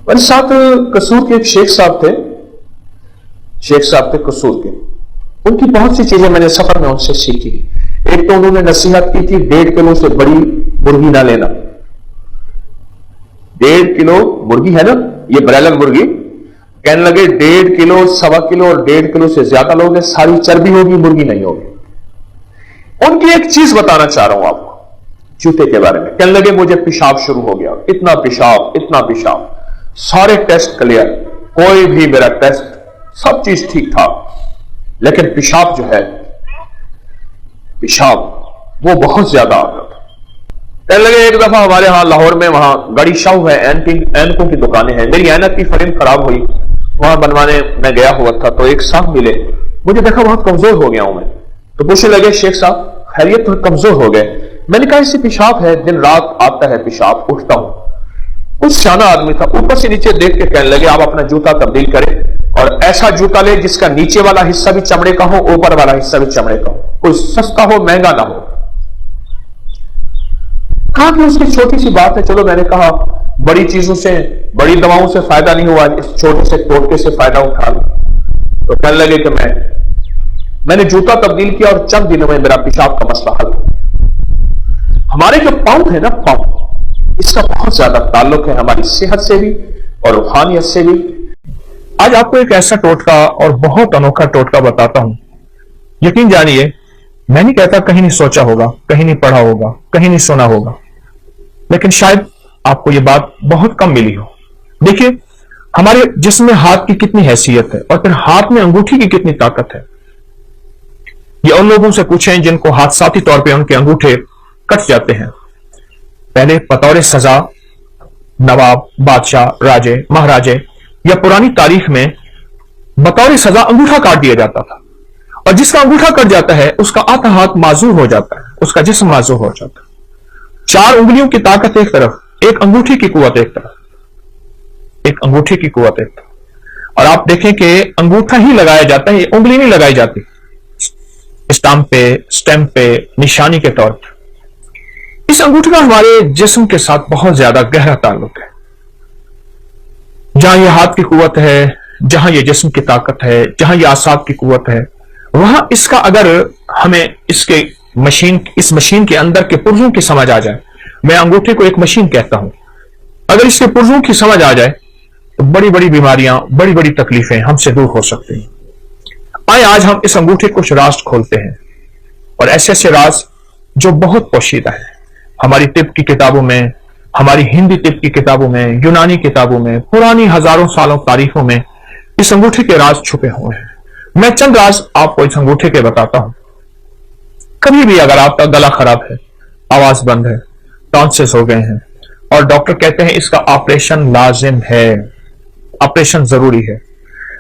मेरे साथ कसूर के एक शेख साहब थे कसूर के। उनकी बहुत सी चीजें मैंने सफर में उनसे सीखी। एक तो उन्होंने नसीहत की थी 1.5 किलो से बड़ी मुर्गी ना लेना। 1.5 किलो मुर्गी है ना, ये ब्रायलर मुर्गी, कहने लगे 1.5 किलो, 1.25 किलो और 1.5 किलो से ज्यादा लोगे, सारी चर्बी होगी, मुर्गी नहीं होगी। उनकी एक चीज बताना चाह रहा हूं आपको जूते के बारे में। कहने लगे मुझे पेशाब शुरू हो गया, इतना पेशाब, सारे टेस्ट क्लियर, कोई भी मेरा टेस्ट सब चीज ठीक ठाक, लेकिन पेशाब जो है, पेशाब वो बहुत ज्यादा आता था। कहने लगे एक दफा हमारे यहां लाहौर में, वहां गड़ी शाहू है, ऐनकों की दुकानें हैं, मेरी ऐनक की फ्रेम खराब हुई, वहां बनवाने मैं गया हुआ था, तो एक साहब मिले, मुझे देखा बहुत कमजोर हो गया हूं मैं, तो पूछने लगे शेख साहब खैरियत, तो कमजोर हो गए? मैंने कहा इससे पेशाब है, दिन रात आता है पेशाब, उठता हूं। कुछ सियाना आदमी था, ऊपर से नीचे देख के कहने लगे आप अपना जूता तब्दील करें और ऐसा जूता ले जिसका नीचे वाला हिस्सा भी चमड़े का हो, ऊपर वाला हिस्सा भी चमड़े का हो, कोई सस्ता हो, महंगा ना हो। कहा कि उसकी छोटी सी बात है। चलो मैंने कहा बड़ी चीजों से, बड़ी दवाओं से फायदा नहीं हुआ, इस छोटे से टोटके से फायदा उठा लो। तो कहने लगे कि मैंने जूता तब्दील किया और चंद दिनों में मेरा पेशाब का मसला हल हो गया। हमारे जो पांव है ना, पांव, इसका बहुत ज्यादा ताल्लुक है हमारी सेहत से भी और रूहानियत से भी। आज आपको एक ऐसा टोटका और बहुत अनोखा टोटका बताता हूं। यकीन जानिए, मैं नहीं कहता कहीं नहीं सोचा होगा, कहीं नहीं पढ़ा होगा, कहीं नहीं सुना होगा, लेकिन शायद आपको यह बात बहुत कम मिली हो। देखिए, हमारे जिस्म में हाथ की कितनी हैसियत है और फिर हाथ में अंगूठी की कितनी ताकत है। ये उन लोगों से पूछें जिनको हादसाती तौर पे उनके अंगूठे कट जाते हैं। पहले बतौर सजा नवाब, बादशाह, राजे, महाराजे या पुरानी तारीख में बतौर सजा अंगूठा काट दिया जाता था, और जिसका अंगूठा कट जाता है उसका आधा हाथ माजूर हो जाता है, उसका जिस्म माजूर हो जाता है। 4 उंगलियों की ताकत एक तरफ, एक अंगूठी की कुव्वत एक तरफ, एक अंगूठी की कुव्वत एक तरफ। और आप देखें कि अंगूठा ही लगाया जाता है, उंगली नहीं लगाई जाती स्टाम्प पे, निशानी के तौर पर। इस अंगूठे का हमारे जिस्म के साथ बहुत ज्यादा गहरा ताल्लुक है। जहां यह हाथ की कुव्वत है, जहां यह जिस्म की ताकत है, जहां यह आसाब की कुव्वत है, वहां इसका अगर हमें इस मशीन के अंदर के पुर्जों की समझ आ जाए, मैं अंगूठे को एक मशीन कहता हूं, अगर इसके पुर्जों की समझ आ जाए तो बड़ी बड़ी बीमारियां, बड़ी बड़ी तकलीफें हमसे दूर हो सकती हैं। आए आज हम इस अंगूठे कुछ राज खोलते हैं, और ऐसे ऐसे राज जो बहुत पोशीदा है। हमारी तिब की किताबों में, हमारी हिंदी तिब की किताबों में, यूनानी किताबों में, पुरानी हजारों सालों तारीखों में इस अंगूठे के राज छुपे हुए हैं। मैं चंद राज आपको इस अंगूठे के बताता हूं। कभी भी अगर आपका गला खराब है, आवाज बंद है, टॉन्सिस हो गए हैं और डॉक्टर कहते हैं इसका ऑपरेशन लाजिम है, ऑपरेशन जरूरी है,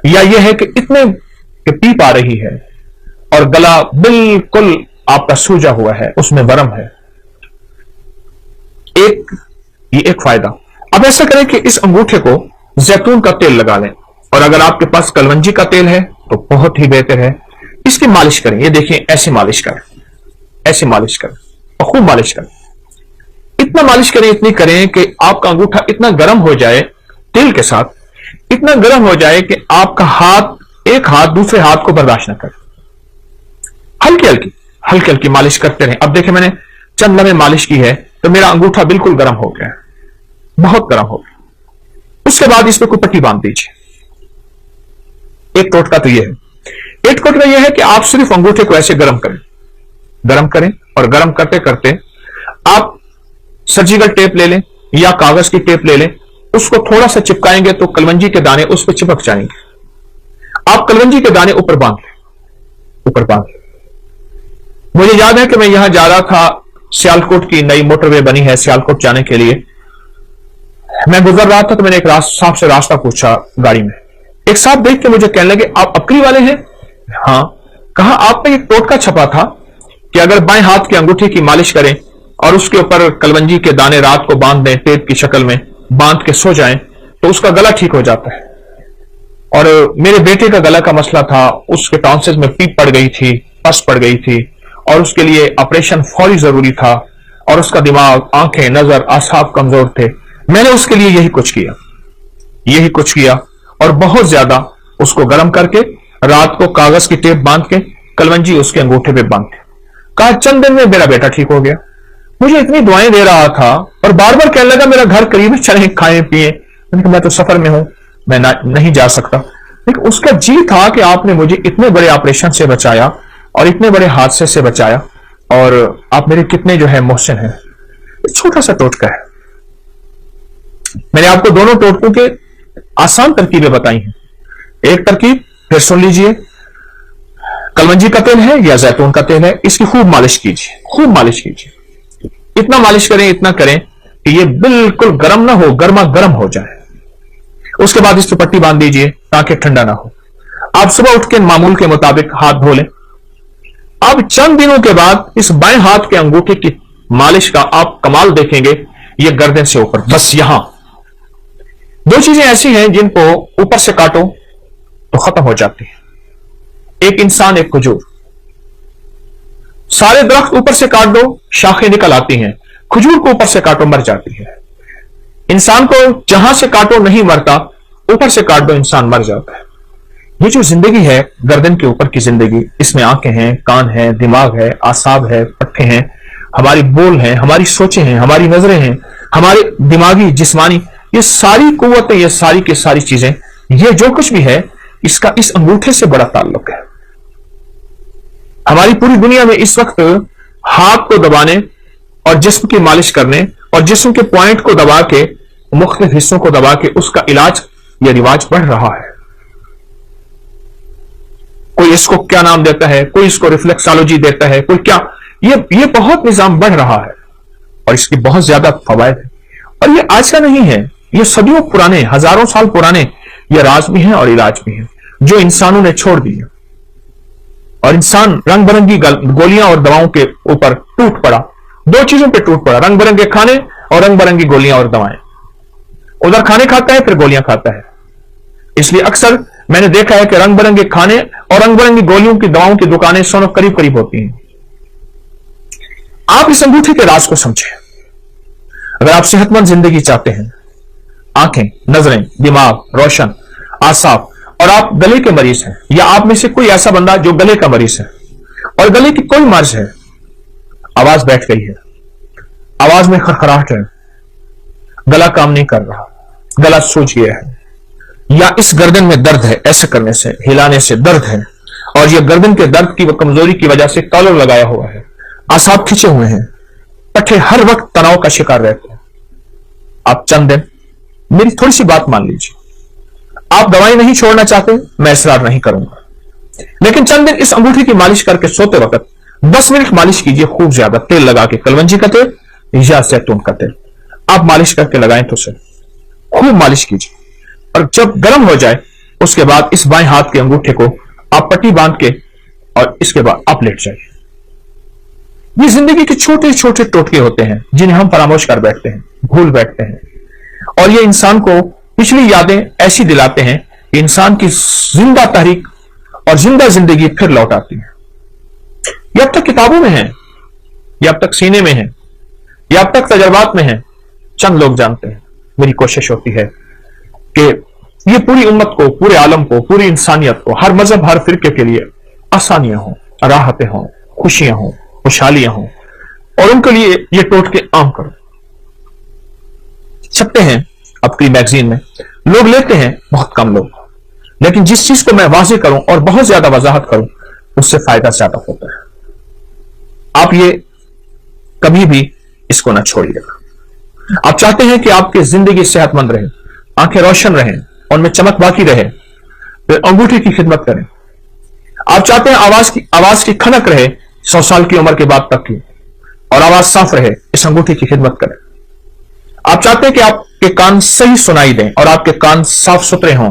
या यह है कि इतने कि पीप आ रही है और गला बिल्कुल आपका सूजा हुआ है, उसमें बरम है, ये एक फायदा। अब ऐसा करें कि इस अंगूठे को जैतून का तेल लगा लें, और अगर आपके पास कलवंजी का तेल है तो बहुत ही बेहतर है। इसकी मालिश करें, ये देखिए ऐसे मालिश करें, ऐसे मालिश करें और खूब मालिश करें। इतना मालिश करें, इतनी करें कि आपका अंगूठा इतना गर्म हो जाए, तेल के साथ इतना गर्म हो जाए कि आपका हाथ, एक हाथ दूसरे हाथ को बर्दाश्त न करे। हल्की हल्की मालिश करते रहें। अब देखिए, मैंने चंद लम्हे मालिश की है तो मेरा अंगूठा बिल्कुल गर्म हो गया है, बहुत गर्म हो गया। उसके बाद इस पर कोई पट्टी बांध दीजिए। एक टोटका तो यह है। एक टोटका यह है कि आप सिर्फ अंगूठे को ऐसे गर्म करें और गर्म करते करते आप सर्जिकल टेप ले लें या कागज की टेप ले लें, उसको थोड़ा सा चिपकाएंगे तो कलवंजी के दाने उस पर चिपक जाएंगे। आप कलवंजी के दाने ऊपर बांध लें। मुझे याद है कि मैं यहां जा रहा था, सियालकोट की नई मोटरवे बनी है सियालकोट जाने के लिए। मैं गुजर रहा था तो मैंने एक साहब से रास्ता पूछा गाड़ी में। एक साहब देख के मुझे कहने लगे आप अकली वाले हैं? हाँ। कहा आपने एक टोटका छपा था कि अगर बाएं हाथ की अंगूठी की मालिश करें और उसके ऊपर कलवंजी के दाने रात को बांध दें, टेप की शक्ल में बांध के सो जाएं तो उसका गला ठीक हो जाता है। और मेरे बेटे का गला का मसला था, उसके टॉन्सिस में पीप पड़ गई थी, पस पड़ गई थी, और उसके लिए ऑपरेशन फौरी जरूरी था, और उसका दिमाग, आंखें, नजर, आसाब कमजोर थे। मैंने उसके लिए यही कुछ किया। यही कुछ किया और बहुत ज्यादा उसको गर्म करके रात को कागज की टेप बांध के कलवंजी उसके अंगूठे पे बांध के कहा चंद दिन में मेरा बेटा ठीक हो गया। मुझे इतनी दुआएं दे रहा था और बार बार कहने लगा मेरा घर करीब है, चलें खाएं पिए। मैं तो सफर में हूं, मैं नहीं जा सकता। लेकिन उसका जी था कि आपने मुझे इतने बड़े ऑपरेशन से बचाया और इतने बड़े हादसे से बचाया और आप मेरे कितने जो है मोहसिन हैं। छोटा सा टोटका है, मैंने आपको दोनों टोटकों के आसान तरकीबें बताई हैं। एक तरकीब फिर सुन लीजिए, कलवंजी का तेल है या जैतून का तेल है, इसकी खूब मालिश कीजिए, खूब मालिश कीजिए। इतना मालिश करें, इतना करें कि ये बिल्कुल गर्म ना हो, गर्मा गर्म हो जाए। उसके बाद इस पर पट्टी बांध दीजिए ताकि ठंडा ना हो। आप सुबह उठ के मामूल के मुताबिक हाथ धो लें। अब चंद दिनों के बाद इस बाएं हाथ के अंगूठे की मालिश का आप कमाल देखेंगे। ये गर्दन से ऊपर, बस यहां दो चीजें ऐसी हैं जिनको ऊपर से काटो तो खत्म हो जाती है। एक इंसान, एक खजूर। सारे दरख्त ऊपर से काट दो, शाखें निकल आती हैं। खजूर को ऊपर से काटो, मर जाती है। इंसान को जहां से काटो नहीं मरता, ऊपर से काट दो इंसान मर जाता है। ये जो जिंदगी है, गर्दन के ऊपर की जिंदगी, इसमें आंखें हैं, कान है, दिमाग है, आसाब है, पट्टे हैं, हमारी बोल है, हमारी सोचें हैं, हमारी नजरें हैं, हमारे दिमागी जिस्मानी, ये सारी कुव्वतें, ये सारी की सारी चीजें, ये जो कुछ भी है, इसका इस अंगूठे से बड़ा ताल्लुक है। हमारी पूरी दुनिया में इस वक्त हाथ को दबाने और जिस्म की मालिश करने और जिस्म के पॉइंट को दबा के, मुख्तलिफ हिस्सों को दबा के उसका इलाज या रिवाज बढ़ रहा है। कोई इसको क्या नाम देता है, कोई इसको रिफ्लेक्सोलॉजी देता है, कोई क्या, ये बहुत निजाम बढ़ रहा है और इसकी बहुत ज्यादा फवायद है। और ये आज का नहीं है, ये सदियों पुराने, हजारों साल पुराने ये राज भी हैं और इलाज भी हैं जो इंसानों ने छोड़ दिए। और इंसान रंग बिरंगी गोलियां और दवाओं के ऊपर टूट पड़ा। दो चीजों पे टूट पड़ा, रंग बिरंगे खाने और रंग बिरंगी गोलियां और दवाएं। उधर खाने खाता है, फिर गोलियां खाता है। इसलिए अक्सर मैंने देखा है कि रंग बिरंगे खाने और रंग बिरंगी गोलियों की दवाओं की दुकानें सोनो करीब करीब होती हैं। आप इस अंगूठे के राज को समझें। अगर आप सेहतमंद जिंदगी चाहते हैं, आंखें, नजरें, दिमाग रोशन, आसाब, और आप गले के मरीज हैं या आप में से कोई ऐसा बंदा जो गले का मरीज है और गले की कोई मर्ज है, आवाज बैठ गई है, आवाज में खरखराहट है, गला काम नहीं कर रहा, गला सूज गया है, या इस गर्दन में दर्द है, ऐसे करने से, हिलाने से दर्द है और यह गर्दन के दर्द की कमजोरी की वजह से कॉलर लगाया हुआ है, आसाब खिंचे हुए हैं, पट्टे हर वक्त तनाव का शिकार रहते हैं। आप चंद दिन मेरी थोड़ी सी बात मान लीजिए। आप दवाएं नहीं छोड़ना चाहते, मैं इसरार नहीं करूंगा, लेकिन चंद दिन इस अंगूठे की मालिश करके सोते वक्त 10 मिनट मालिश कीजिए, खूब ज्यादा तेल लगा के, कलवंजी का तेल या जैतून का तेल आप मालिश करके लगाएं तो सर खूब मालिश कीजिए। और जब गर्म हो जाए उसके बाद इस बाएं हाथ के अंगूठे को आप पट्टी बांध के और इसके बाद आप लेट जाइए। ये जिंदगी के छोटे छोटे टोटके होते हैं जिन्हें हम फरामोश कर बैठते हैं, भूल बैठते हैं, और ये इंसान को पिछली यादें ऐसी दिलाते हैं कि इंसान की जिंदा तहरीक और जिंदा जिंदगी फिर लौट आती है। ये अब तक किताबों में है, ये अब तक सीने में है, ये अब तक तजर्बात में है, चंद लोग जानते हैं। मेरी कोशिश होती है कि ये पूरी उम्मत को, पूरे आलम को, पूरी इंसानियत को, हर मजहब, हर फिरके के लिए आसानियां हों, राहतें हों, खुशियां हों, खुशहालियां हों, और उनके लिए ये टोटके आम करो। छपते हैं अपनी मैगजीन में, लोग लेते हैं बहुत कम लोग, लेकिन जिस चीज को मैं वाज़ेह करूं और बहुत ज्यादा वजाहत करूं उससे फायदा ज्यादा होता है। आप ये कभी भी इसको ना छोड़िएगा। आप चाहते हैं कि आपकी जिंदगी सेहतमंद रहे, आंखें रोशन रहें, उनमें चमक बाकी रहे, फिर अंगूठे की खिदमत करें। आप चाहते हैं आवाज की खनक रहे 100 साल की उम्र के बाद तक की, और आवाज साफ रहे, इस अंगूठे की खिदमत करें। आप चाहते हैं कि आपके कान सही सुनाई दें और आपके कान साफ सुथरे हों,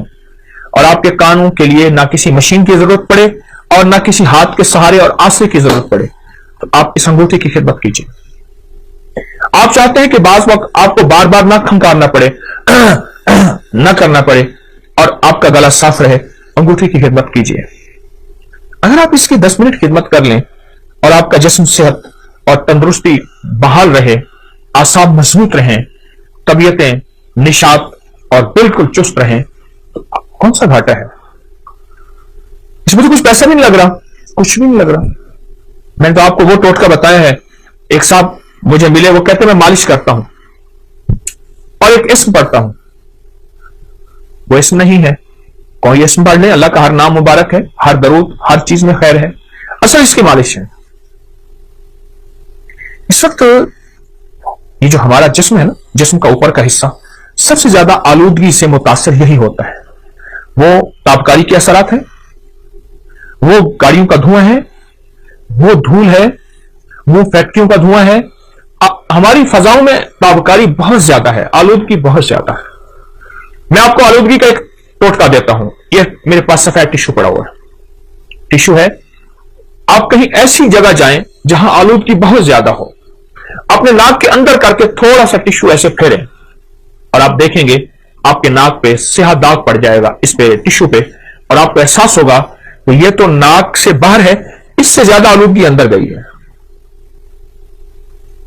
और आपके कानों के लिए ना किसी मशीन की जरूरत पड़े और ना किसी हाथ के सहारे और आसरे की जरूरत पड़े, तो आप इस अंगूठे की खिदमत कीजिए। आप चाहते हैं कि बाज वक्त आपको बार बार ना खंकारना पड़े, ना करना पड़े, और आपका गला साफ रहे, अंगूठे की खिदमत कीजिए। अगर आप इसकी 10 मिनट खिदमत कर लें और आपका जिस्म सेहत और तंदुरुस्ती बहाल रहे, आसाब मजबूत रहें, तबीयतें निशात اور بالکل چست رہیں تو کون سا گھاٹا ہے؟ اس میں تو کچھ پیسہ بھی نہیں لگ رہا، کچھ بھی نہیں لگ رہا. میں نے تو آپ کو وہ ٹوٹکا بتایا ہے. ایک صاحب مجھے ملے، وہ کہتے میں مالش کرتا ہوں اور ایک اسم پڑھتا ہوں. وہ اسم نہیں ہے، کوئی اسم پڑھ لیں، اللہ کا ہر نام مبارک ہے، ہر درود ہر چیز میں خیر ہے، اصل اس کی مالش ہے. اس وقت یہ جو ہمارا جسم ہے نا، جسم کا اوپر کا حصہ سب سے زیادہ آلودگی سے متاثر یہی ہوتا ہے. وہ تابکاری کے اثرات ہیں، وہ گاڑیوں کا دھواں ہے، وہ دھول ہے، وہ فیکٹریوں کا دھواں ہے. ہماری فضاؤں میں تابکاری بہت زیادہ ہے، آلودگی بہت زیادہ ہے. میں آپ کو آلودگی کا ایک ٹوٹکا دیتا ہوں. یہ میرے پاس سفید ٹشو پڑا ہوا ہے، ٹشو ہے. آپ کہیں ایسی جگہ جائیں جہاں آلودگی بہت زیادہ ہو، اپنے ناک کے اندر کر کے تھوڑا سا ٹشو ایسے پھیریں اور آپ دیکھیں گے آپ کے ناک پہ سیاہ داغ پڑ جائے گا، اس پہ ٹشو پہ، اور آپ کو احساس ہوگا کہ یہ تو ناک سے باہر ہے، اس سے زیادہ آلودگی اندر گئی ہے،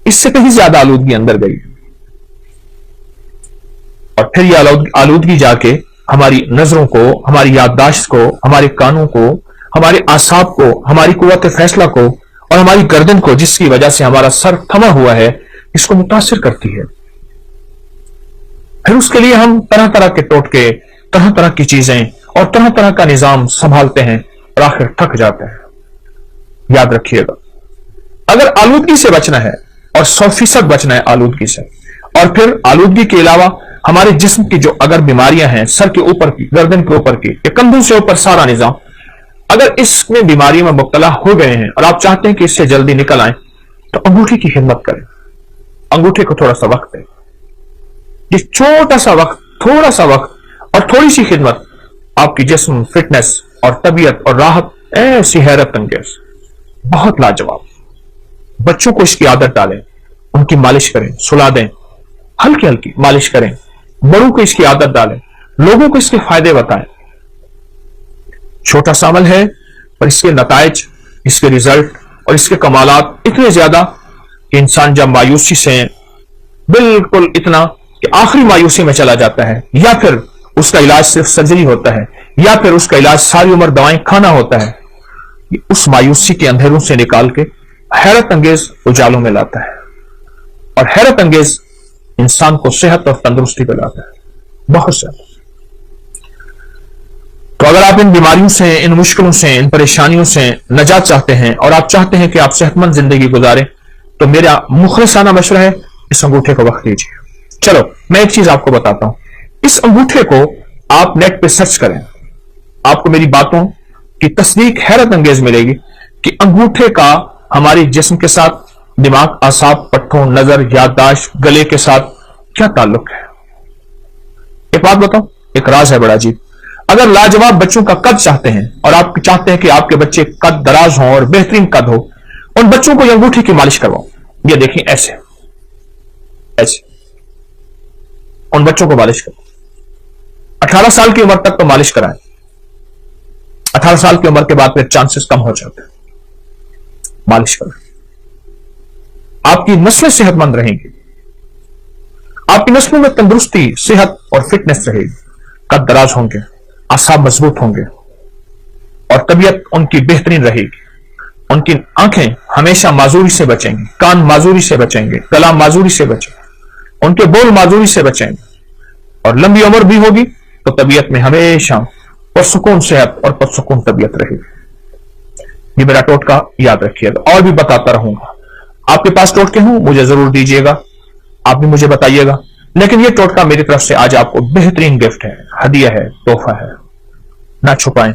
اس سے کہیں زیادہ آلودگی اندر گئی. اور پھر یہ آلودگی جا کے ہماری نظروں کو، ہماری یادداشت کو، ہمارے کانوں کو، ہمارے اعصاب کو، ہماری قوت فیصلہ کو اور ہماری گردن کو، جس کی وجہ سے ہمارا سر تھما ہوا ہے، اس کو متاثر کرتی ہے. پھر اس کے لیے ہم طرح طرح کے ٹوٹکے، طرح طرح کی چیزیں اور طرح طرح کا نظام سنبھالتے ہیں اور آخر تھک جاتے ہیں. یاد رکھیے گا، اگر آلودگی سے بچنا ہے اور 100% بچنا ہے آلودگی سے، اور پھر آلودگی کے علاوہ ہمارے جسم کی جو اگر بیماریاں ہیں، سر کے اوپر کی، گردن کے اوپر کی، یا کندھوں سے اوپر سارا نظام، اگر اس میں بیماریوں میں مبتلا ہو گئے ہیں اور آپ چاہتے ہیں کہ اس سے جلدی نکل آئیں، تو انگوٹھی کی خدمت کریں. انگوٹھے کو تھوڑا سا وقت دیں. یہ چھوٹا سا وقت، تھوڑا سا وقت اور تھوڑی سی خدمت آپ کی جسم، فٹنس اور طبیعت اور راحت ایسی حیرت انگیز، بہت لاجواب. بچوں کو اس کی عادت ڈالیں، ان کی مالش کریں، سلا دیں، ہلکی ہلکی مالش کریں. بڑوں کو اس کی عادت ڈالیں، لوگوں کو اس کے فائدے بتائیں. چھوٹا سا عمل ہے اور اس کے نتائج، اس کے ریزلٹ اور اس کے کمالات اتنے زیادہ کہ انسان جب مایوسی سے بالکل اتنا کہ آخری مایوسی میں چلا جاتا ہے، یا پھر اس کا علاج صرف سرجری ہوتا ہے، یا پھر اس کا علاج ساری عمر دوائیں کھانا ہوتا ہے، اس مایوسی کے اندھیروں سے نکال کے حیرت انگیز اجالوں میں لاتا ہے، اور حیرت انگیز انسان کو صحت اور تندرستی پہ لاتا ہے بہت زیادہ. تو اگر آپ ان بیماریوں سے، ان مشکلوں سے، ان پریشانیوں سے نجات چاہتے ہیں اور آپ چاہتے ہیں کہ آپ صحت مند زندگی گزاریں، تو میرا مخلصانہ مشورہ ہے اس انگوٹھے کو وقت دیجیے. چلو میں ایک چیز آپ کو بتاتا ہوں. اس انگوٹھے کو آپ نیٹ پہ سرچ کریں، آپ کو میری باتوں کی تصدیق حیرت انگیز ملے گی کہ انگوٹھے کا ہمارے جسم کے ساتھ، دماغ، اعصاب، پٹھوں، نظر، یادداشت، گلے کے ساتھ کیا تعلق ہے. ایک بات بتاؤں، ایک راز ہے بڑا عجیب. اگر لاجواب بچوں کا قد چاہتے ہیں اور آپ چاہتے ہیں کہ آپ کے بچے قد دراز ہوں اور بہترین قد ہو، ان بچوں کو یہ انگوٹھی کی مالش کرواؤ. یہ دیکھیں ایسے ایسے ان بچوں کو مالش کرو. 18 سال کی عمر تک تو مالش کرائیں. 18 سال کی عمر کے بعد پھر چانسز کم ہو جاتے ہیں. مالش کریں، آپ کی نسلیں صحت مند رہیں گی، آپ کی نسلوں میں تندرستی، صحت اور فٹنس رہے گی. قد دراز ہوں گے، اعصاب مضبوط ہوں گے اور طبیعت ان کی بہترین رہے گی. ان کی آنکھیں ہمیشہ معذوری سے بچیں گی، کان معذوری سے بچیں گے، گلا معذوری سے بچیں گے، ان کے بول معذوری سے بچیں گے، اور لمبی عمر بھی ہوگی تو طبیعت میں ہمیشہ پرسکون صحت اور پرسکون طبیعت رہے گی. یہ میرا ٹوٹکا یاد رکھیے گا، اور بھی بتاتا رہوں گا. آپ کے پاس ٹوٹکے ہوں مجھے ضرور دیجیے گا، آپ بھی مجھے بتائیے گا. لیکن یہ ٹوٹکا میری طرف سے آج آپ کو بہترین گفٹ ہے، ہدیہ ہے، تحفہ ہے. نہ چھپائیں.